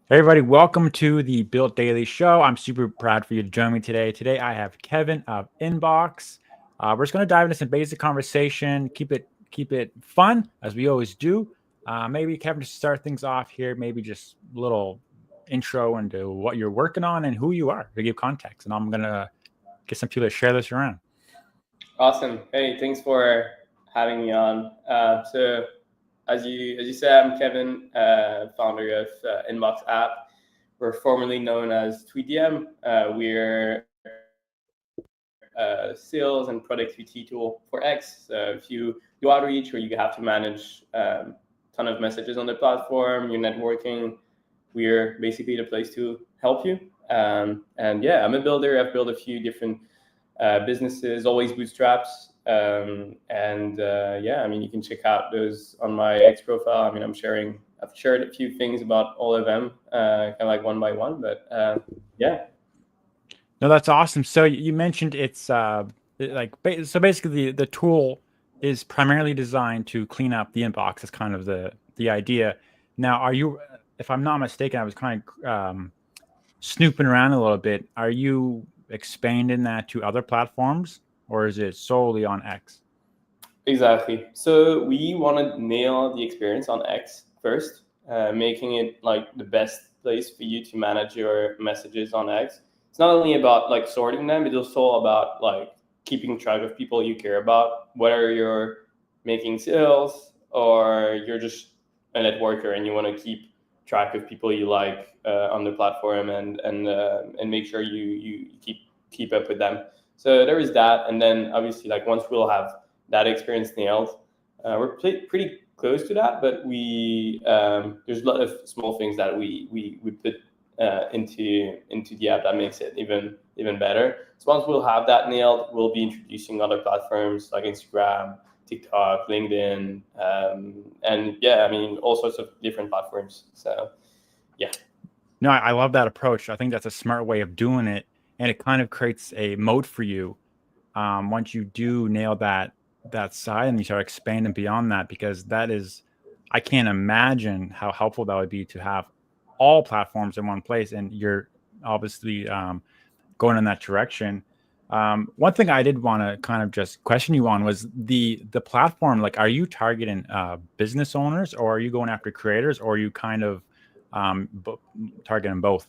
Hey everybody, welcome to the Built Daily Show. I'm super proud for you to join me today. Today I have Kevin of Inbox. We're just going to dive into some basic conversation, keep it fun as we always do. Maybe Kevin, to start things off here, maybe just a little intro into what you're working on and who you are to give context. And I'm gonna get some people to share this around. Awesome. Hey, thanks for having me on. As you said, I'm Kevin, founder of Inbox app. We're formerly known as TweetDM. We're sales and productivity tool for X. So if you do outreach or you have to manage ton of messages on the platform, you're networking, we're basically the place to help you. And yeah, I'm a builder. I've built a few different businesses, always bootstraps. Yeah, I mean, you can check out those on my X profile. I mean, I've shared a few things about all of them, kind of like one by one, but yeah. No, that's awesome. So you mentioned it's so basically the tool is primarily designed to clean up the inbox. Is kind of the idea. Now, are you, if I'm not mistaken, I was kind of snooping around a little bit. Are you expanding that to other platforms, or is it solely on X? Exactly. So we want to nail the experience on X first, making it like the best place for you to manage your messages on X. It's not only about like sorting them, it's also about like keeping track of people you care about, whether you're making sales or you're just a networker and you want to keep track of people you like on the platform and make sure you keep up with them. So there is that, and then obviously like once we'll have that experience nailed. We're pretty close to that, but there's a lot of small things that we put into the app that makes it even better. So once we'll have that nailed, we'll be introducing other platforms like Instagram, TikTok, LinkedIn, and yeah, I mean all sorts of different platforms. So yeah. No, I love that approach. I think that's a smart way of doing it, and it kind of creates a moat for you once you do nail that side and you start expanding beyond that, because that is, I can't imagine how helpful that would be to have all platforms in one place, and you're obviously going in that direction. One thing I did want to kind of just question you on was the platform. Like, are you targeting business owners, or are you going after creators, or are you kind of targeting both?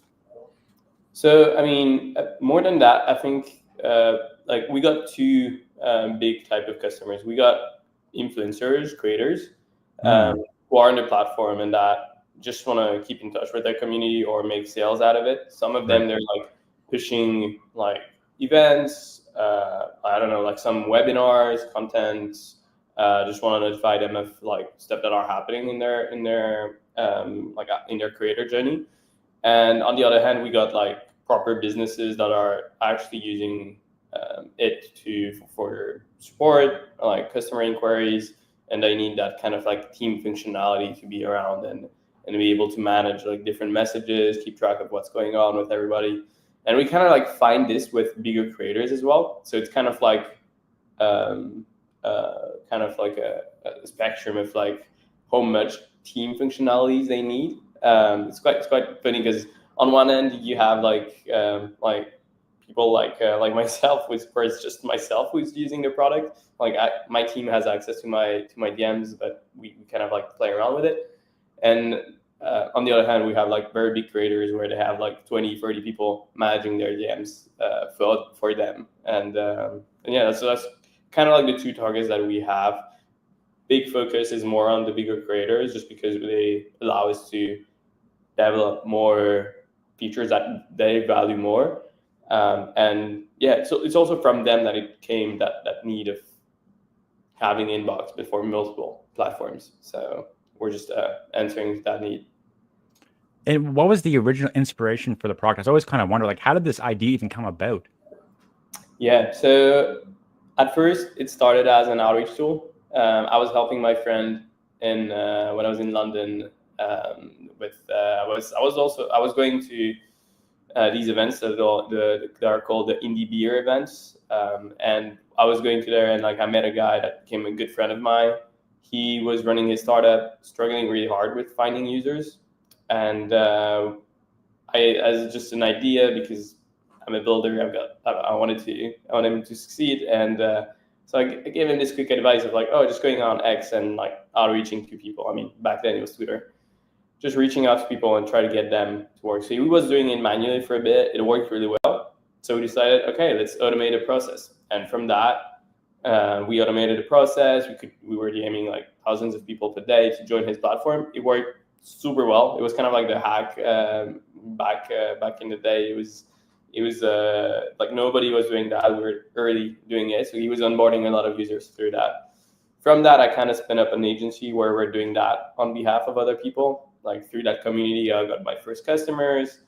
So I mean, more than that, I think like we got two big type of customers. We got influencers, creators, Mm, who are on the platform and that just want to keep in touch with their community or make sales out of it. Some of right. them they're like pushing like events, I don't know, like some webinars, content. Just want to notify them of like stuff that are happening in their creator journey. And on the other hand, we got like proper businesses that are actually using it for support, like customer inquiries, and they need that kind of like team functionality to be around and be able to manage like different messages, keep track of what's going on with everybody. And we kind of like find this with bigger creators as well. So it's um, kind of like a spectrum of like how much team functionalities they need. It's quite funny because on one end you have like people like myself, which where it's just myself who's using the product. Like my team has access to my DMs, but we kind of like play around with it. And on the other hand, we have like very big creators where they have like 20, 30 people managing their DMs for them. And yeah, so that's kind of like the two targets that we have. Big focus is more on the bigger creators just because they allow us to develop more features that they value more. And yeah, so it's also from them that it came that need of having inbox before multiple platforms. So we're just answering that need. And what was the original inspiration for the product? I always kind of wonder, like, how did this idea even come about? Yeah, so at first it started as an outreach tool. I was helping my friend in when I was in London with I was going to these events that are called the indie beer events, and I was going to there and like I met a guy that became a good friend of mine. He was running his startup, struggling really hard with finding users, and as just an idea, because I'm a builder, I wanted him to succeed, and so I gave him this quick advice of like, oh, just going on X and like outreaching to people. I mean, back then it was Twitter, just reaching out to people and try to get them to work. So he was doing it manually for a bit. It worked really well. So we decided, okay, let's automate a process, and from that, we automated the process. We were DMing like thousands of people per day to join his platform. It worked super well. It was kind of like the hack back in the day. It was like nobody was doing that. We were early doing it, so he was onboarding a lot of users through that. From that, I kind of spin up an agency where we're doing that on behalf of other people. Like through that community, I got my first customers,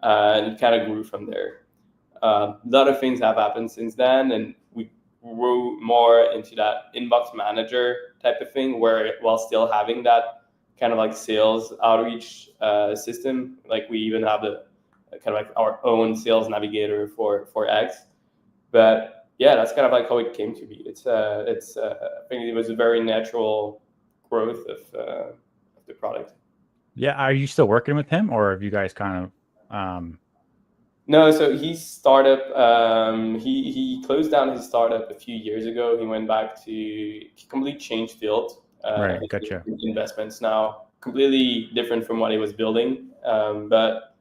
and it kind of grew from there. A lot of things have happened since then, and we grew more into that inbox manager type of thing, where while still having that kind of like sales outreach system, like we even have the kind of like our own sales navigator for X. But yeah, that's kind of like how it came to be. I think it was a very natural growth of the product. Yeah, are you still working with him, or have you guys kind of? No, so he startup. He closed down his startup a few years ago. He went back to he completely changed field. Right, gotcha. His investments now completely different from what he was building. But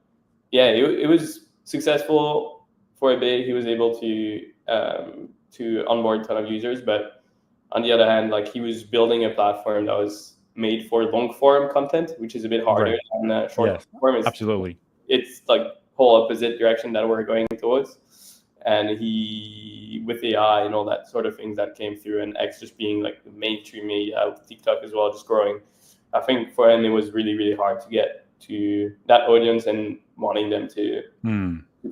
yeah, it was successful for a bit. He was able to onboard a ton of users, but on the other hand, like he was building a platform that was made for long form content, which is a bit harder Right. than short form. Absolutely. It's like whole opposite direction that we're going towards. And he, with AI and all that sort of things that came through, and X just being like the mainstream media, TikTok as well, just growing. I think for him it was really, really hard to get to that audience and wanting them to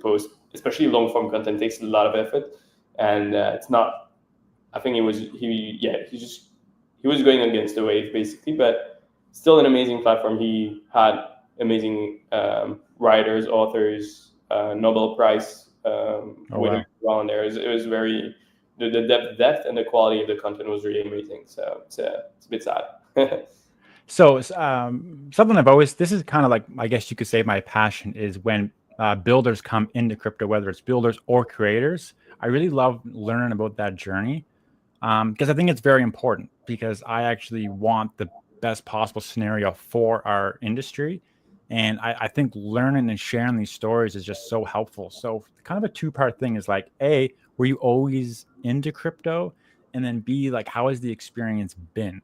post, especially long form content takes a lot of effort, and it's not. I think he was going against the wave basically, but still an amazing platform. He had amazing writers, authors, Nobel Prize winners well in there. It was very the depth and the quality of the content was really amazing. So it's a bit sad. So something this is kind of like, I guess you could say my passion is when builders come into crypto, whether it's builders or creators. I really love learning about that journey because I think it's very important, because I actually want the best possible scenario for our industry. And I think learning and sharing these stories is just so helpful. So kind of a two-part thing is like, A, were you always into crypto? And then B, like, how has the experience been?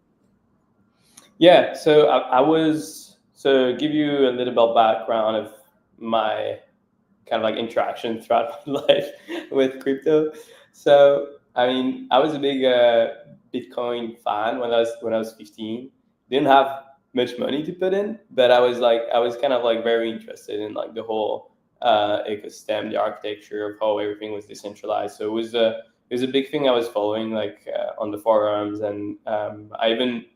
Yeah, so I was, so give you a little bit background of my kind of like interaction throughout my life with crypto. So I mean, I was a big Bitcoin fan when I was 15. Didn't have much money to put in, but I was kind of like very interested in like the whole ecosystem, the architecture of how everything was decentralized. So it was a big thing I was following like on the forums, and I even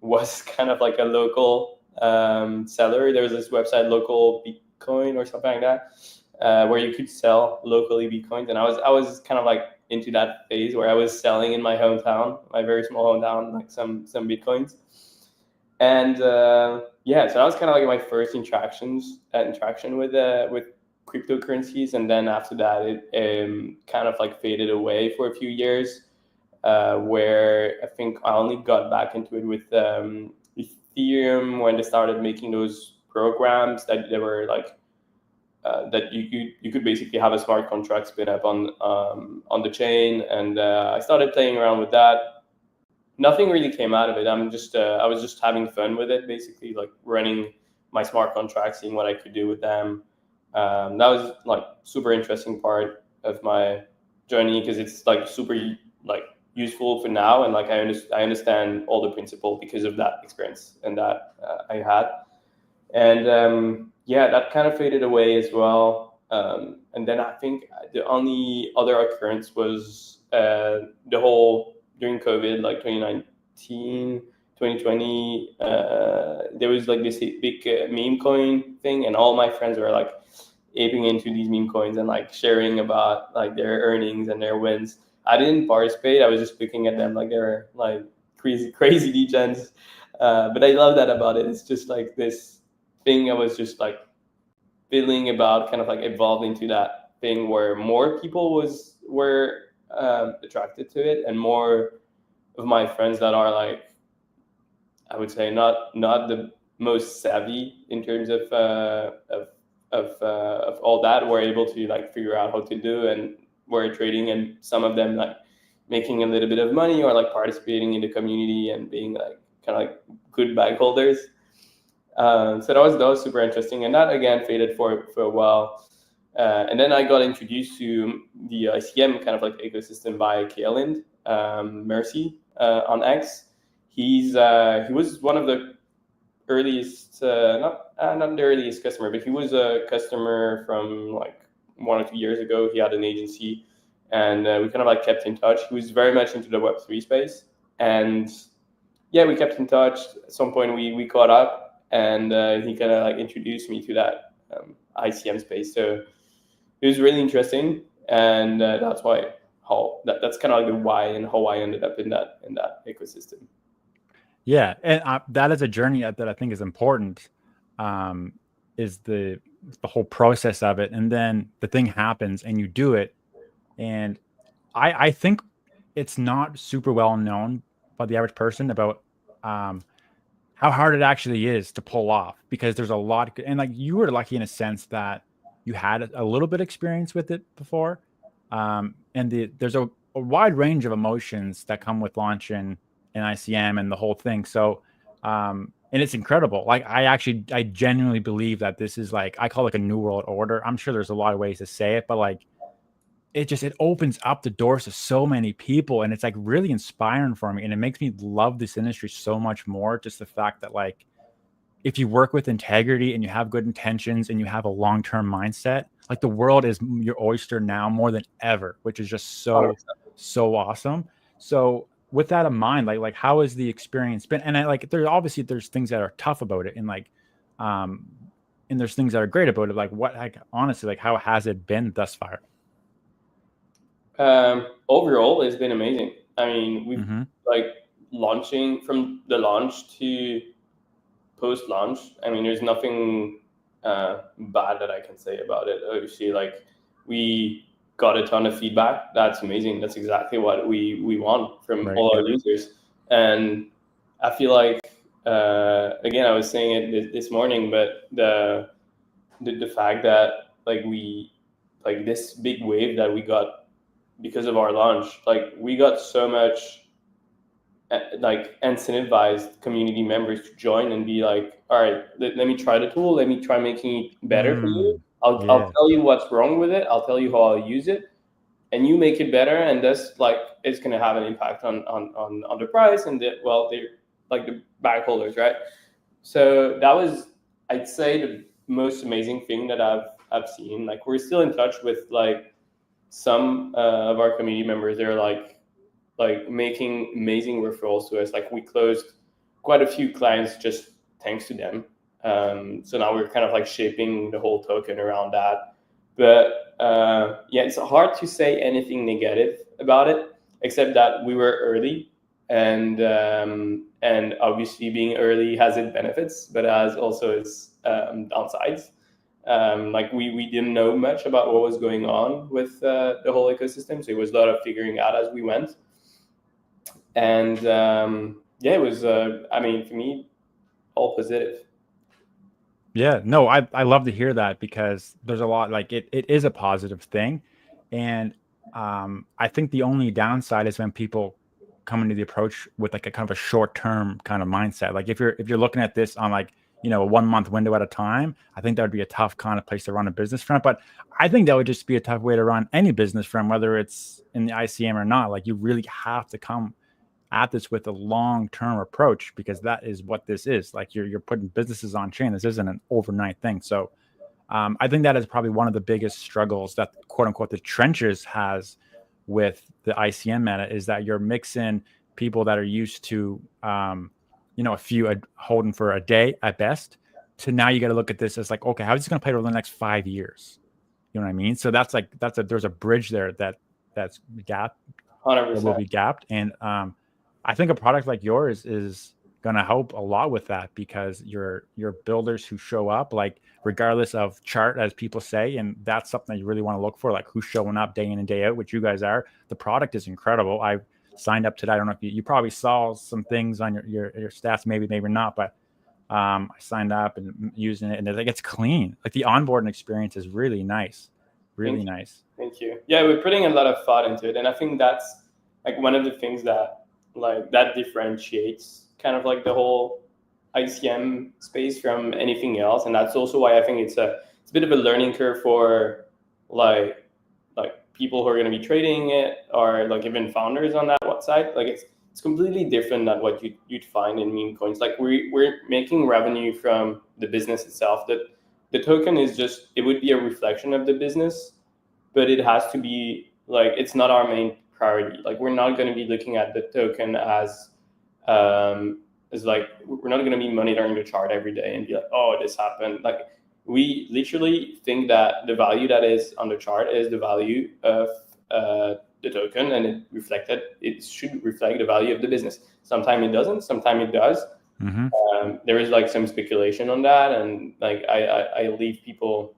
was kind of like a local seller. There was this website, Local Bitcoin or something like that, where you could sell locally Bitcoins, and I was kind of like into that phase where I was selling in my hometown, my very small hometown, like some Bitcoins. And yeah, so that was kind of like my first interaction with cryptocurrencies, and then after that, it kind of like faded away for a few years, where I think I only got back into it with Ethereum when they started making those programs that they were like that you could basically have a smart contract spin up on the chain, and I started playing around with that. Nothing really came out of it. I was just having fun with it, basically, like running my smart contracts, seeing what I could do with them. That was like super interesting part of my journey, because it's like super like useful for now, and like I understand all the principle because of that experience and that I had. And yeah, that kind of faded away as well. And then I think the only other occurrence was the whole during COVID, like 2019, 2020, there was like this big meme coin thing, and all my friends were like aping into these meme coins and like sharing about like their earnings and their wins. I didn't participate. I was just looking at them like they were like crazy degens. But I love that about it. It's just like this thing I was just like feeling about kind of like evolved into that thing where more people were attracted to it, and more of my friends that are like, I would say not the most savvy in terms of all that, were able to like figure out how to do, and were trading, and some of them like making a little bit of money, or like participating in the community and being like kind of like good bag holders. So that was super interesting, and that again faded for a while. And then I got introduced to the ICM kind of like ecosystem by Kayland Mercy on X. He was one of the earliest, not the earliest customer, but he was a customer from like 1 or 2 years ago. He had an agency, and we kind of like kept in touch. He was very much into the Web3 space, and yeah, we kept in touch. At some point, we caught up, and he kind of like introduced me to that ICM space. So it was really interesting, and that's why that's kind of like the why and how I ended up in that ecosystem. Yeah, and that is a journey that I think is important. Is the whole process of it, and then the thing happens, and you do it, and I think it's not super well known by the average person about how hard it actually is to pull off, because there's a lot, and like you were lucky in a sense that you had a little bit of experience with it before, and there's a wide range of emotions that come with launching an ICM and the whole thing. So, and it's incredible. Like I genuinely believe that this is like, I call it like a new world order. I'm sure there's a lot of ways to say it, but like it opens up the doors to so many people, and it's like really inspiring for me, and it makes me love this industry so much more. Just the fact that like, if you work with integrity and you have good intentions and you have a long-term mindset, like the world is your oyster now more than ever, which is just so awesome. So with that in mind, like how has the experience been? And I like, there's things that are tough about it, and like and there's things that are great about it. Like honestly, like how has it been thus far? Overall, it's been amazing. I mean, we've Mm-hmm. like launching from the launch to post launch. I mean, there's nothing bad that I can say about it. Obviously, like we got a ton of feedback. That's amazing. That's exactly what we want from Right. all Yeah. our users. And I feel like again, I was saying it this morning, but the fact that like this big wave that we got because of our launch, like we got so much like incentivized community members to join and be like, all right, let me try the tool, let me try making it better for you. I'll Yeah. tell you what's wrong with it, I'll tell you how I'll use it, and you make it better, and that's like it's going to have an impact on the price and they're like the bag holders, right? So that was, I'd say, the most amazing thing that I've seen. Like we're still in touch with like some of our community members. They're like making amazing referrals to us. Like we closed quite a few clients just thanks to them. So now we're kind of like shaping the whole token around that. But yeah, it's hard to say anything negative about it, except that we were early, and obviously being early has its benefits, but has also its downsides. Like we didn't know much about what was going on with the whole ecosystem, so it was a lot of figuring out as we went. And yeah, it was. I mean, for me, all positive. Yeah, no, I love to hear that, because there's a lot, like it is a positive thing. And I think the only downside is when people come into the approach with like a kind of a short-term kind of mindset. Like if you're looking at this on like, a 1 month window at a time, I think that would be a tough kind of place to run a business from. But I think that would just be a tough way to run any business from, whether it's in the ICM or not. Like you really have to come at this with a long-term approach, because that is what this is. Like you're putting businesses on chain. This isn't an overnight thing. So I think that is probably one of the biggest struggles that quote unquote the trenches has with the ICM meta, is that you're mixing people that are used to a few holding for a day at best, to now you got to look at this as like, okay, how is this going to play over the next 5 years? You know what I mean? So that's like there's a bridge there that's gap that will 100%. be gapped. And I think a product like yours is gonna help a lot with that, because your builders who show up, like regardless of chart, as people say, and that's something that you really want to look for, like who's showing up day in and day out, which you guys are. The product is incredible. I signed up today. I don't know if you probably saw some things on your stats, maybe not, but I signed up and using it, and like it's clean. Like the onboarding experience is really nice, really nice. Thank you. Yeah, we're putting a lot of thought into it, and I think that's like one of the things that differentiates kind of like the whole ICM space from anything else, and that's also why I think it's a bit of a learning curve for like people who are going to be trading it, or like even founders on that website. Like it's completely different than what you'd find in meme coins. Like we're making revenue from the business itself. That the token is just, it would be a reflection of the business, but it has to be like, it's not our main priority. Like we're not going to be looking at the token as like, we're not going to be monitoring the chart every day and be like, oh, this happened. Like we literally think that the value that is on the chart is the value of the token, and it should reflect the value of the business. Sometimes it doesn't, sometimes it does. Mm-hmm. There is like some speculation on that, and like I leave people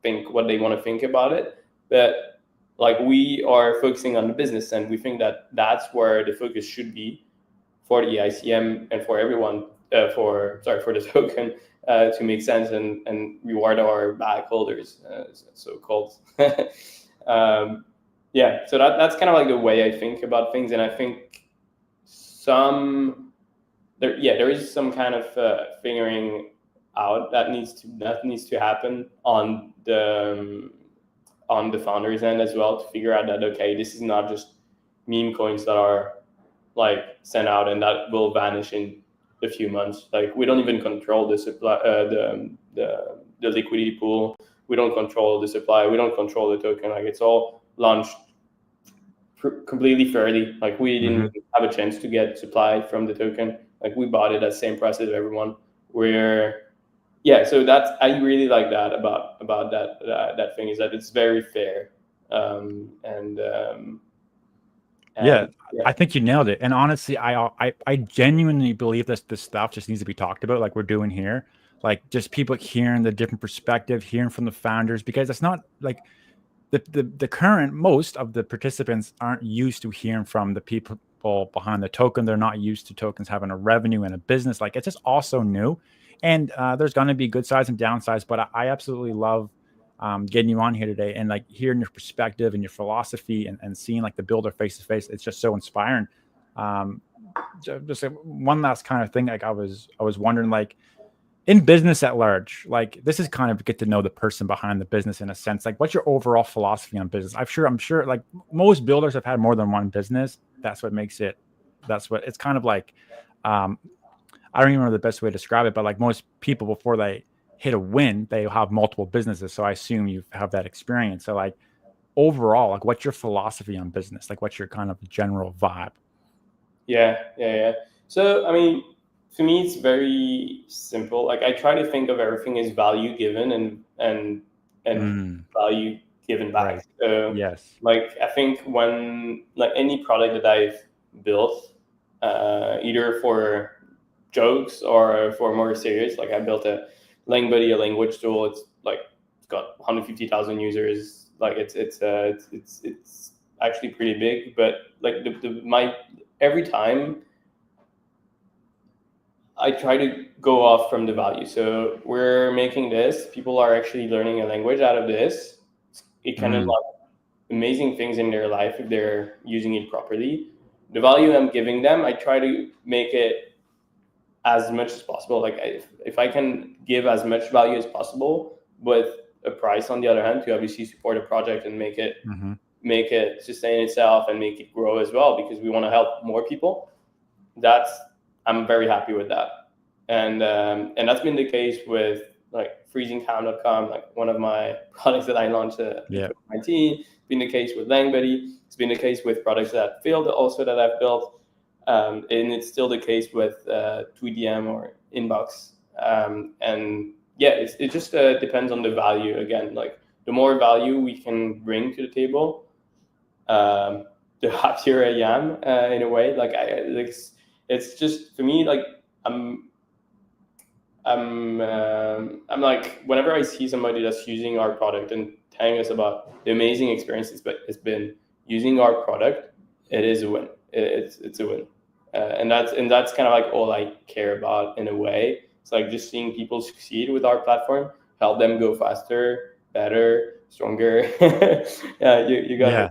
think what they want to think about it. But like we are focusing on the business, and we think that that's where the focus should be for the ICM and for everyone, for the token, to make sense and reward our bag holders, so called. Yeah, so that's kind of like the way I think about things, and I think there is some kind of figuring out that needs to happen on the founders end as well, to figure out that, okay, this is not just meme coins that are like sent out and that will vanish in a few months. Like we don't even control the supply, the liquidity pool. We don't control the supply. We don't control the token. Like it's all launched completely fairly. Like we didn't have a chance to get supply from the token. Like we bought it at the same price as everyone. So that's, I really like that about that thing, is that it's very fair. Yeah, I think you nailed it. And honestly, I genuinely believe this stuff just needs to be talked about, like we're doing here. Like just people hearing the different perspective, hearing from the founders, because it's not like the current, most of the participants aren't used to hearing from the people behind the token. They're not used to tokens having a revenue and a business. Like it's just also new. And there's going to be good sides and downsides, but I absolutely love getting you on here today and like hearing your perspective and your philosophy, and seeing like the builder face to face. It's just so inspiring. Just one last kind of thing. Like I was wondering, like in business at large, like this is kind of get to know the person behind the business in a sense. Like what's your overall philosophy on business? I'm sure like most builders have had more than one business. That's what it's kind of like, I don't even know the best way to describe it, but like most people, before they hit a win, they have multiple businesses. So I assume you have that experience. So like overall, like what's your philosophy on business? Like what's your kind of general vibe? Yeah. So, I mean, for me, it's very simple. Like I try to think of everything as value given and value given back. Right. So Yes. like I think when like any product that I've built, either for jokes or for more serious, like I built a LangBuddy, a language tool. It's got 150,000 users. Like it's actually pretty big, but like every time I try to go off from the value. So we're making this, people are actually learning a language out of this. It can unlock amazing things in their life if they're using it properly. The value I'm giving them, I try to make it as much as possible. Like if I can give as much value as possible with a price on the other hand, to obviously support a project and make it sustain itself and make it grow as well, because we want to help more people. I'm very happy with that. And that's been the case with like freezingcam.com, like one of my products that I launched in 2019. It's been the case with LangBuddy. It's been the case with products that failed also that I've built. And it's still the case with 2DM or Inbox. And yeah, it just depends on the value. Again, like the more value we can bring to the table, the happier I am in a way. Like it's just, for me, like I'm I'm like, whenever I see somebody that's using our product and telling us about the amazing experiences, but it's been using our product, it is a win. It's a win, and that's kind of like all I care about in a way. It's like just seeing people succeed with our platform, help them go faster, better, stronger. Yeah, you got Yeah.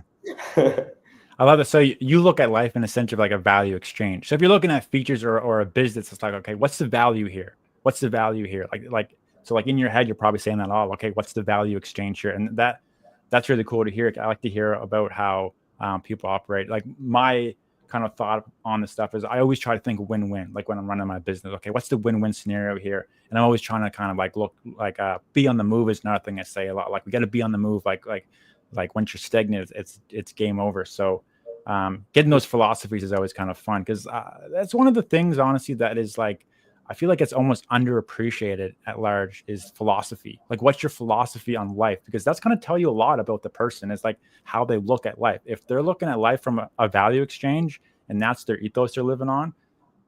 it. I love it. So you look at life in a sense of like a value exchange. So if you're looking at features or a business, it's like, okay, what's the value here? What's the value here? So like in your head, you're probably saying that, oh, okay, what's the value exchange here? And that's really cool to hear. I like to hear about how people operate. Like my kind of thought on this stuff is I always try to think win-win. Like when I'm running my business, okay, what's the win-win scenario here? And I'm always trying to kind of like look like be on the move is another thing I say a lot. Like we got to be on the move. Like once you're stagnant, it's game over. So getting those philosophies is always kind of fun because that's one of the things, honestly, that is like I feel like it's almost underappreciated at large is philosophy. Like, what's your philosophy on life? Because that's going to tell you a lot about the person. It's like how they look at life. If they're looking at life from a value exchange and that's their ethos they're living on,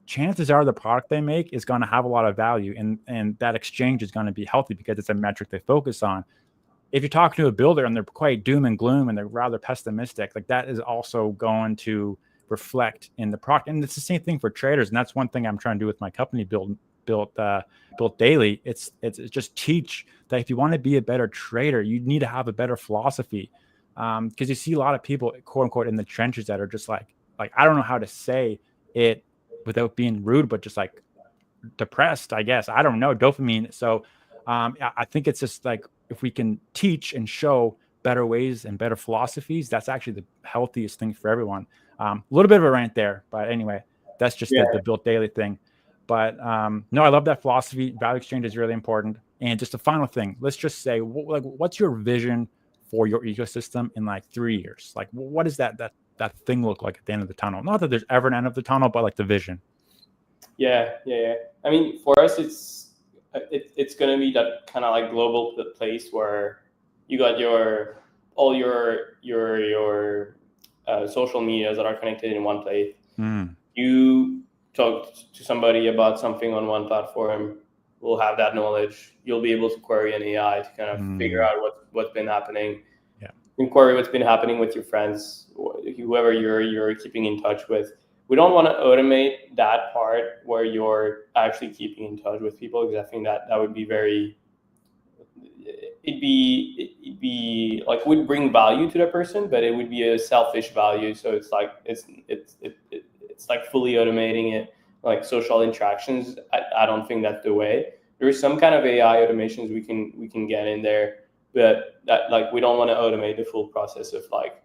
chances are the product they make is going to have a lot of value, and that exchange is going to be healthy because it's a metric they focus on. If you're talking to a builder and they're quite doom and gloom and they're rather pessimistic, like that is also going to reflect in the product. And it's the same thing for traders. And that's one thing I'm trying to do with my company, built daily. It's just teach that if you want to be a better trader, you need to have a better philosophy. Because you see a lot of people, quote unquote, in the trenches that are just like I don't know how to say it without being rude, but just like depressed, I guess. I don't know, dopamine. So I think it's just like if we can teach and show better ways and better philosophies, that's actually the healthiest thing for everyone. A little bit of a rant there, but anyway, that's just Yeah. the built daily thing. But no, I love that philosophy. Value exchange is really important. And just a final thing, let's just say, what's your vision for your ecosystem in like 3 years? Like, what does that thing look like at the end of the tunnel? Not that there's ever an end of the tunnel, but like the vision. Yeah. I mean, for us, it's gonna be that kind of like global place where you got all your social medias that are connected in one place. You talk to somebody about something on one platform, will have that knowledge. You'll be able to query an AI to kind of figure out what's been happening. Yeah. You can query what's been happening with your friends, whoever you're keeping in touch with. We don't want to automate that part where you're actually keeping in touch with people, because I think that would be it'd be like it would bring value to the person, but it would be a selfish value. So it's like it's like fully automating it, like social interactions. I don't think that's the way. There's some kind of AI automations we can get in there, but that like we don't want to automate the full process of like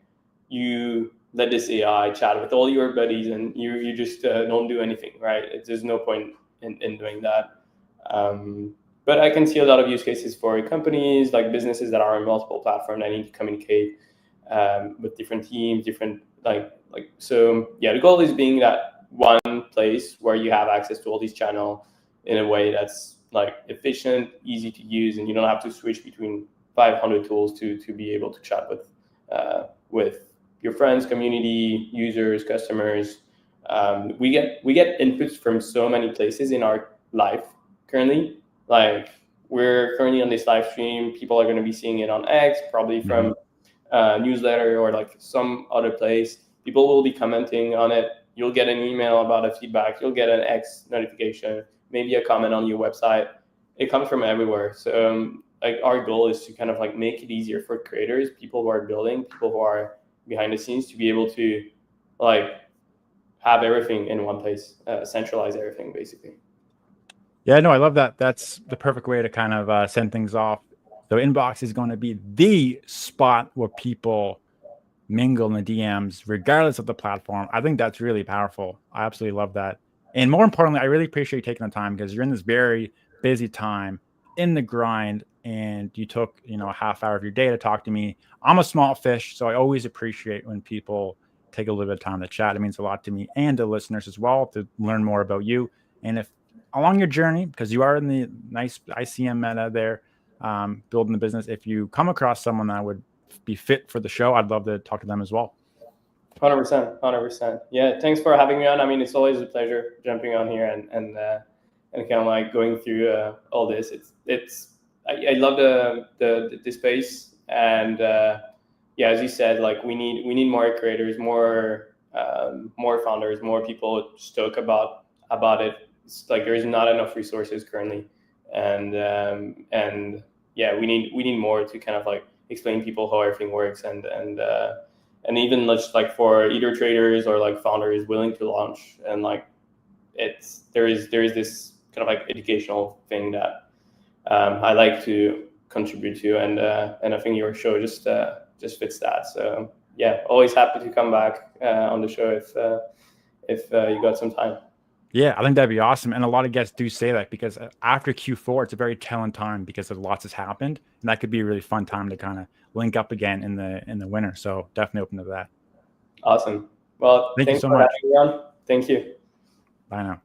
you let this AI chat with all your buddies and you just don't do anything, right? There's no point in doing that. But I can see a lot of use cases for companies, like businesses that are on multiple platforms that need to communicate with different teams, different so yeah. The goal is being that one place where you have access to all these channels in a way that's like efficient, easy to use, and you don't have to switch between 500 tools to be able to chat with your friends, community, users, customers. We get inputs from so many places in our life currently. Like we're currently on this live stream. People are going to be seeing it on X, probably from newsletter or like some other place. People will be commenting on it. You'll get an email about a feedback. You'll get an X notification, maybe a comment on your website. It comes from everywhere. So like our goal is to kind of like make it easier for creators, people who are building, people who are behind the scenes, to be able to like have everything in one place, centralize everything basically. Yeah, no, I love that. That's the perfect way to kind of send things off. So Inbox is going to be the spot where people mingle in the DMs, regardless of the platform. I think that's really powerful. I absolutely love that. And more importantly, I really appreciate you taking the time because you're in this very busy time in the grind, and you took, a half hour of your day to talk to me. I'm a small fish, so I always appreciate when people take a little bit of time to chat. It means a lot to me and to listeners as well to learn more about you. And if along your journey, because you are in the nice ICM meta there, building the business, if you come across someone that would be fit for the show, I'd love to talk to them as well. 100%. Yeah, thanks for having me on. I mean, it's always a pleasure jumping on here and and kind of like going through all this. I love the space, and yeah, as you said, like we need more creators, more founders, more people stoked about it. It's like there's not enough resources currently, and yeah, we need more to kind of like explain people how everything works, and even just like for either traders or like founders willing to launch, and like there is this kind of like educational thing that I like to contribute to, and I think your show just fits that. So yeah, always happy to come back on the show if you got some time. Yeah, I think that'd be awesome. And a lot of guests do say that because after Q4, it's a very telling time because lots has happened, and that could be a really fun time to kind of link up again in the winter. So definitely open to that. Awesome. Well, Thank you thanks so for much. having me on. Thank you. Bye now.